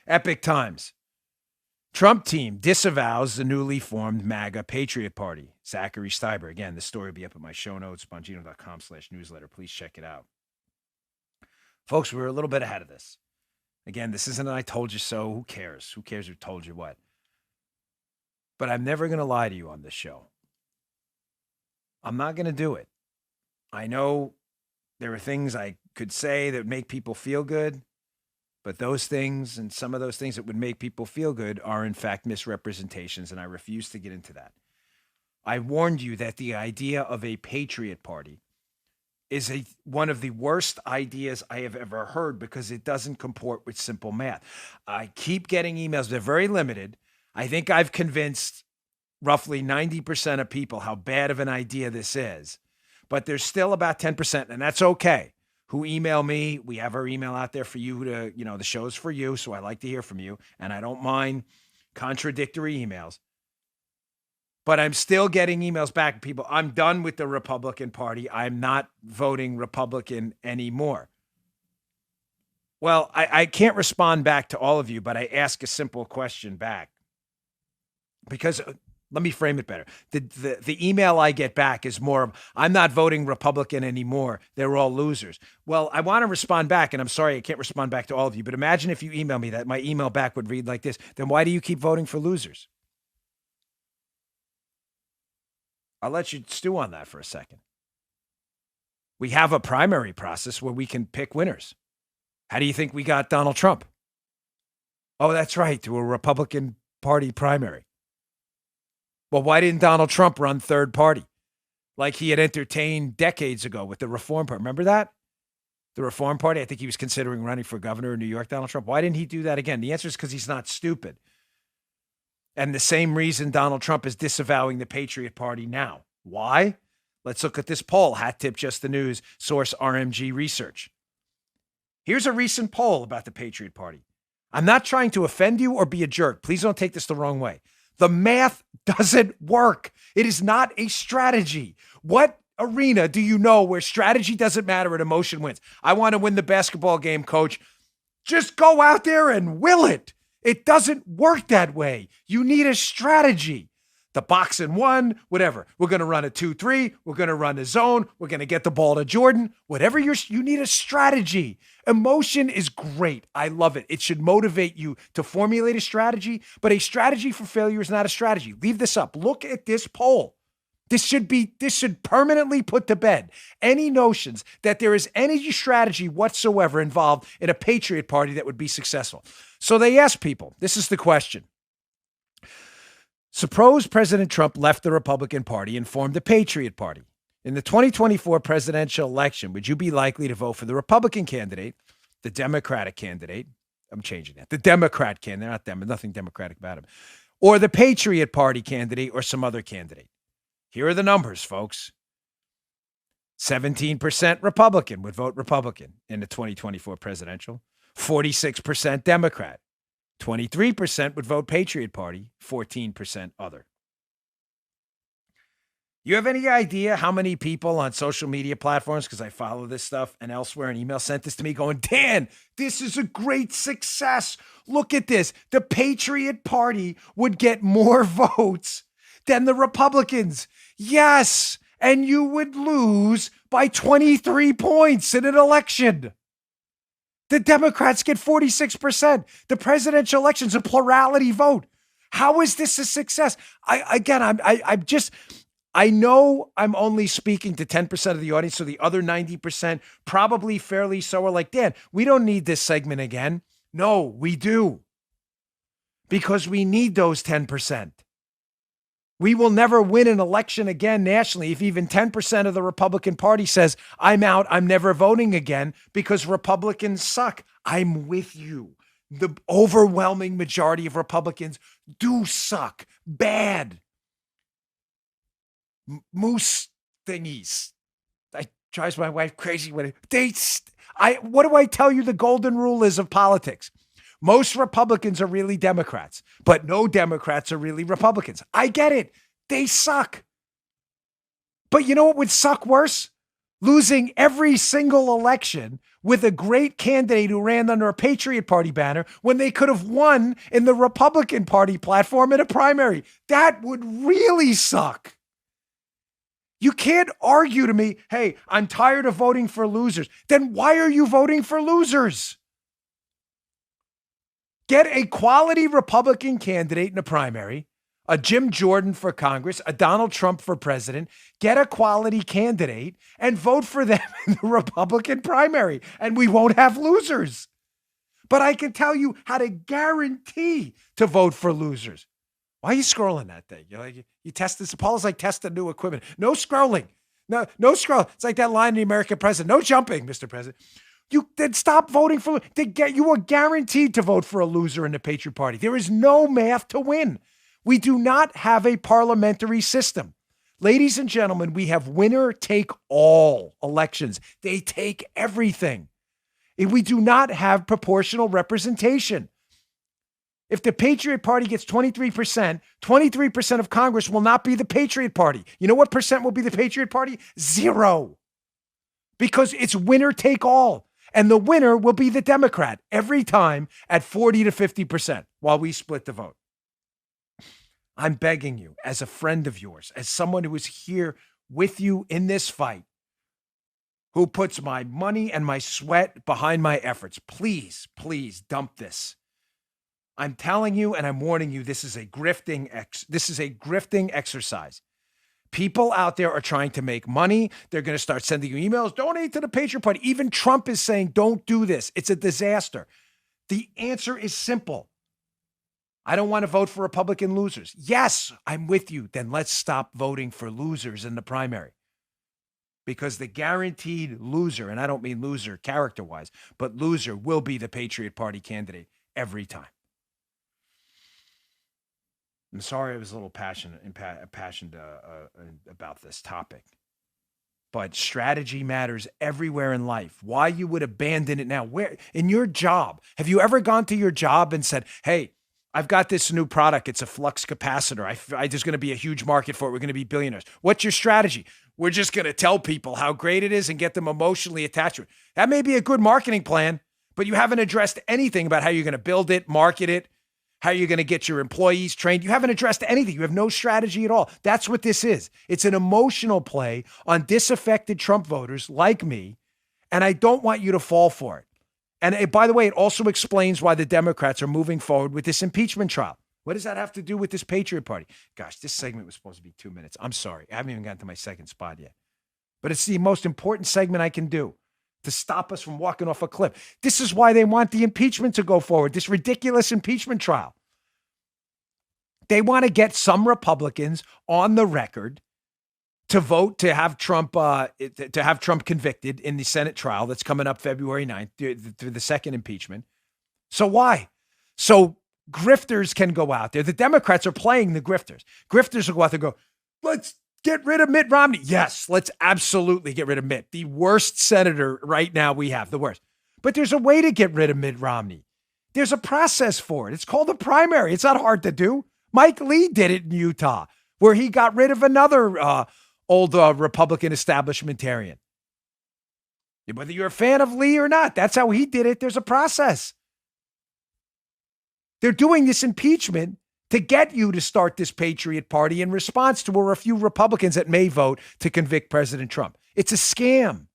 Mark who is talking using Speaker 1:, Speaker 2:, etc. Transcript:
Speaker 1: Epic times. Trump team disavows the newly formed MAGA Patriot Party. Zachary Steiber. Again, this story will be up at my show notes, bongino.com/newsletter. Please check it out. Folks, we're a little bit ahead of this. Again, this isn't an I told you so. Who cares? Who cares who told you what? But I'm never going to lie to you on this show. I'm not going to do it. I know there are things I could say that make people feel good, but those things and some of those things that would make people feel good are in fact misrepresentations, and I refuse to get into that. I warned you that the idea of a Patriot Party is one of the worst ideas I have ever heard because it doesn't comport with simple math. I keep getting emails. They're very limited. I think I've convinced roughly 90% of people how bad of an idea this is, but there's still about 10%, and that's okay, who email me. We have our email out there for you to, the show's for you, so I like to hear from you, and I don't mind contradictory emails. But I'm still getting emails back. People, I'm done with the Republican Party. I'm not voting Republican anymore. Well, I can't respond back to all of you, but I ask a simple question back. Because let me frame it better. The email I get back is more of, I'm not voting Republican anymore. They're all losers. Well, I want to respond back, and I'm sorry I can't respond back to all of you, but imagine if you email me that, my email back would read like this. Then why do you keep voting for losers? I'll let you stew on that for a second. We have a primary process where we can pick winners. How do you think we got Donald Trump? Oh, that's right, through a Republican Party primary. Well, why didn't Donald Trump run third party like he had entertained decades ago with the Reform Party? Remember that? The Reform Party, I think he was considering running for governor in New York, Donald Trump. Why didn't he do that again? The answer is because he's not stupid. And the same reason Donald Trump is disavowing the Patriot Party now. Why? Let's look at this poll. Hat tip, just the news. Source RMG Research. Here's a recent poll about the Patriot Party. I'm not trying to offend you or be a jerk. Please don't take this the wrong way. The math doesn't work. It is not a strategy. What arena do you know where strategy doesn't matter and emotion wins? I want to win the basketball game, coach. Just go out there and will it. It doesn't work that way. You need a strategy. The box and one, whatever. We're going to run a 2-3. We're going to run a zone. We're going to get the ball to Jordan. Whatever you need a strategy. Emotion is great. I love it. It should motivate you to formulate a strategy, but a strategy for failure is not a strategy. Leave this up. Look at this poll. This should permanently put to bed any notions that there is any strategy whatsoever involved in a Patriot Party that would be successful. So they asked people, this is the question. Suppose President Trump left the Republican Party and formed the Patriot Party. In the 2024 presidential election, would you be likely to vote for the Republican candidate, the Democratic candidate? I'm changing that. The Democrat candidate, not them, nothing democratic about him. Or the Patriot Party candidate or some other candidate. Here are the numbers, folks. 17% Republican would vote Republican in the 2024 presidential. 46% Democrat. 23% would vote Patriot Party. 14% other. You have any idea how many people on social media platforms, because I follow this stuff and elsewhere, an email sent this to me going, Dan, this is a great success. Look at this. The Patriot Party would get more votes than the Republicans. Yes, and you would lose by 23 points in an election. The Democrats get 46%. The presidential election's a plurality vote. How is this a success? I know I'm only speaking to 10% of the audience, so the other 90% probably fairly so are like, Dan, we don't need this segment again. No, we do. Because we need those 10%. We will never win an election again nationally if even 10% of the Republican Party says, I'm out, I'm never voting again because Republicans suck. I'm with you. The overwhelming majority of Republicans do suck. Bad. Moose thingies. It drives my wife crazy when what do I tell you the golden rule is of politics? Most Republicans are really Democrats, but no Democrats are really Republicans. I get it. They suck. But you know what would suck worse? losing every single election with a great candidate who ran under a Patriot Party banner when they could have won in the Republican Party platform in a primary. That would really suck. You can't argue to me, hey, I'm tired of voting for losers. Then why are you voting for losers? Get a quality Republican candidate in a primary, a Jim Jordan for Congress, a Donald Trump for president. Get a quality candidate and vote for them in the Republican primary, and we won't have losers. But I can tell you how to guarantee to vote for losers. Why are you scrolling that thing? You test this. Paul's like testing new equipment. No scrolling. No scroll. It's like that line in the American president. No jumping, Mr. President. You then stop voting for. You are guaranteed to vote for a loser in the Patriot Party. There is no math to win. We do not have a parliamentary system. Ladies and gentlemen, we have winner take all elections. They take everything. We do not have proportional representation. If the Patriot Party gets 23%, 23% of Congress will not be the Patriot Party. You know what percent will be the Patriot Party? 0. Because it's winner take all. And the winner will be the Democrat every time at 40 to 50% while we split the vote. I'm begging you, as a friend of yours, as someone who is here with you in this fight, who puts my money and my sweat behind my efforts, please, please dump this. I'm telling you and I'm warning you, this is a grifting exercise. People out there are trying to make money. They're going to start sending you emails, donate to the Patriot Party. Even Trump is saying, don't do this. It's a disaster. The answer is simple. I don't want to vote for Republican losers. Yes, I'm with you. Then let's stop voting for losers in the primary. Because the guaranteed loser, and I don't mean loser character-wise, but loser will be the Patriot Party candidate every time. I'm sorry I was a little passionate about this topic. But strategy matters everywhere in life. Why you would abandon it now? Where in your job? Have you ever gone to your job and said, hey, I've got this new product. It's a flux capacitor. There's going to be a huge market for it. We're going to be billionaires. What's your strategy? We're just going to tell people how great it is and get them emotionally attached to it. That may be a good marketing plan, but you haven't addressed anything about how you're going to build it, market it, how you're going to get your employees trained. You haven't addressed anything. You have no strategy at all. That's what this is. It's an emotional play on disaffected Trump voters like me, and I don't want you to fall for it. And by the way, it also explains why the Democrats are moving forward with this impeachment trial. What does that have to do with this Patriot Party? Gosh, this segment was supposed to be 2 minutes. I'm sorry. I haven't even gotten to my second spot yet. But it's the most important segment I can do to stop us from walking off a cliff. This is why they want the impeachment to go forward, this ridiculous impeachment trial. They want to get some Republicans on the record to vote to have Trump convicted in the Senate trial that's coming up February 9th through the second impeachment. So why? So grifters can go out there. The Democrats are playing the grifters. Grifters will go out there and go, let's get rid of Mitt Romney. Yes, let's absolutely get rid of Mitt. The worst senator right now we have, the worst. But there's a way to get rid of Mitt Romney. There's a process for it. It's called a primary. It's not hard to do. Mike Lee did it in Utah, where he got rid of another old Republican establishmentarian. Whether you're a fan of Lee or not, that's how he did it. There's a process. They're doing this impeachment to get you to start this Patriot Party in response to a few Republicans that may vote to convict President Trump. It's a scam.